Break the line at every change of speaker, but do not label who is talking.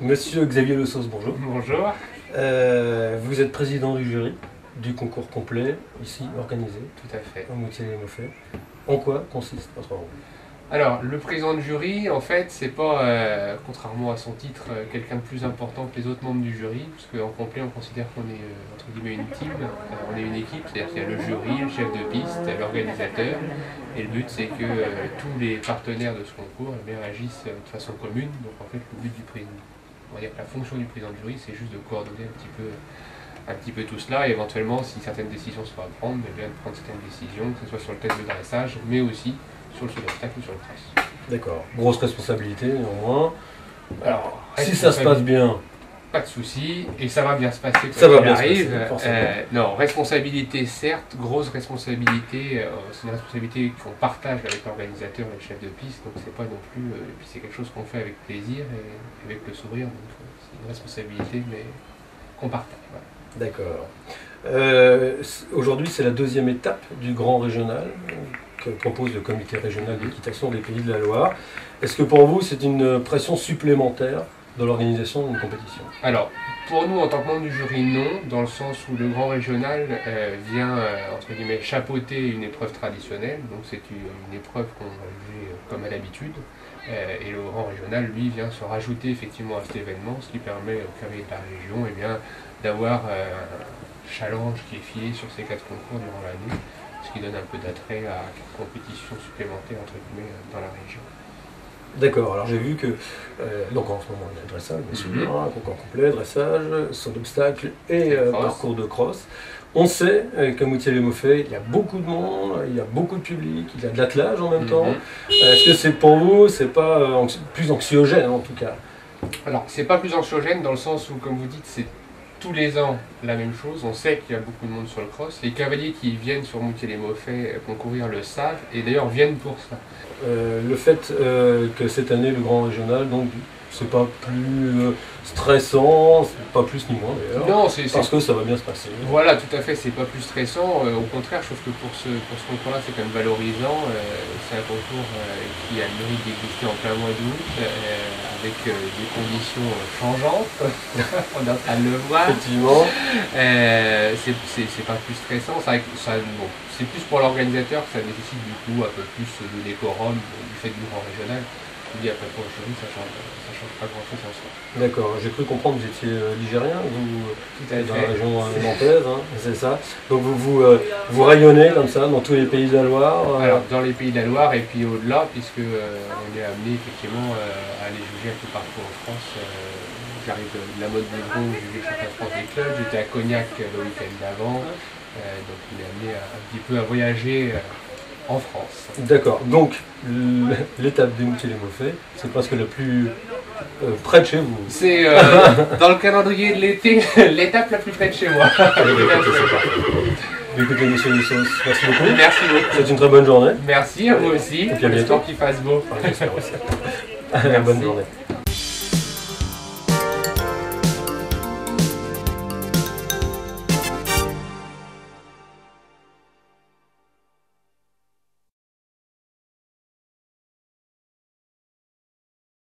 Monsieur Xavier Le Sauce, bonjour.
Bonjour.
Vous êtes président du jury du concours complet, ici organisé,
Tout à fait.
au Moutier-les-Mauffais. En quoi consiste votre rôle?
Alors, le président de jury, en fait, c'est pas, contrairement à son titre, quelqu'un de plus important que les autres membres du jury, parce qu'en complet, on considère qu'on est, entre guillemets, une team, on est une équipe, c'est-à-dire qu'il y a le jury, le chef de piste, l'organisateur, et le but, c'est que tous les partenaires de ce concours agissent de façon commune. Donc, en fait, le but du président, on va dire que la fonction du président de jury, c'est juste de coordonner un petit peu tout cela, et éventuellement, si certaines décisions sont à prendre, bien de prendre certaines décisions, que ce soit sur le test de dressage, mais aussi sur le saut d'obstacle ou sur le cross.
D'accord. Grosse responsabilité, néanmoins.
Alors,
Si ça se passe bien,
pas de souci, et ça va bien se passer
ça
quand
va
il
bien se
arrive.
passer, forcément.
Non, responsabilité certes, grosse responsabilité, c'est une responsabilité qu'on partage avec l'organisateur et le chef de piste, donc c'est pas non plus, et puis c'est quelque chose qu'on fait avec plaisir et avec le sourire, donc c'est une responsabilité mais qu'on partage. Voilà.
D'accord. Aujourd'hui, c'est la deuxième étape du grand régional que propose le comité régional d'équitation des Pays de la Loire. Est-ce que pour vous, c'est une pression supplémentaire dans l'organisation d'une compétition?
Alors, pour nous, en tant que membre du jury, non, dans le sens où le grand régional vient, entre guillemets, chapeauter une épreuve traditionnelle, donc c'est une épreuve qu'on va juger comme à l'habitude, et le grand régional, lui, vient se rajouter effectivement à cet événement, ce qui permet au carré de la région d'avoir un challenge qui est filé sur ces 4 concours durant l'année, ce qui donne un peu d'attrait à quelques compétitions supplémentaires, entre guillemets, dans la région.
D'accord, alors j'ai vu que, donc en ce moment il y a le dressage, bien sûr, un concours complet, dressage, saut d'obstacle et parcours de cross. On sait qu'à Moutier-les-Mauffais, il y a beaucoup de monde, il y a beaucoup de public, il y a de l'attelage en même temps. Est-ce que c'est pour vous, c'est pas plus anxiogène en tout cas?
Alors, c'est pas plus anxiogène dans le sens où, comme vous dites, c'est tous les ans la même chose. On sait qu'il y a beaucoup de monde sur le cross. Les cavaliers qui viennent sur Moutier-les-Mauffais concourir le savent et d'ailleurs viennent pour ça.
Le fait que cette année le grand régional, donc c'est pas plus stressant, pas plus ni moins d'ailleurs.
Non,
parce que ça va bien se passer.
Voilà, tout à fait, c'est pas plus stressant. Au contraire, je trouve que pour ce concours-là, c'est quand même valorisant. C'est un concours qui a le mérite d'exister en plein mois d'août, avec des conditions changeantes. On est en train de le voir.
Effectivement.
C'est pas plus stressant. Bon, c'est plus pour l'organisateur que ça nécessite du coup un peu plus de décorum du fait du grand régional. Je dis après pour le jury, ça change pas grand chose en soi.
D'accord, j'ai cru comprendre que vous étiez ligérien, vous dans la
fait.
région nantaise, hein, c'est ça. Donc vous rayonnez comme ça dans tous les pays de la Loire.
Alors dans les pays de la Loire et puis au-delà, puisque on est amené effectivement à aller juger un peu partout en France. J'arrive de la mode des gros, j'ai jugué le championnat de France des clubs, j'étais à Cognac le week-end d'avant, donc on est amené un petit peu à voyager en France.
D'accord, donc l'étape des Moutier-les-Mauffais, c'est presque la plus près de chez vous.
C'est dans le calendrier de l'été, l'étape la plus près de chez moi.
Écoutez, monsieur Le Sauce, merci beaucoup.
Merci beaucoup.
C'est une très bonne journée.
Merci à vous aussi.
Et puis à bientôt.
J'espère qu'il fasse beau.
J'espère aussi. Bonne journée.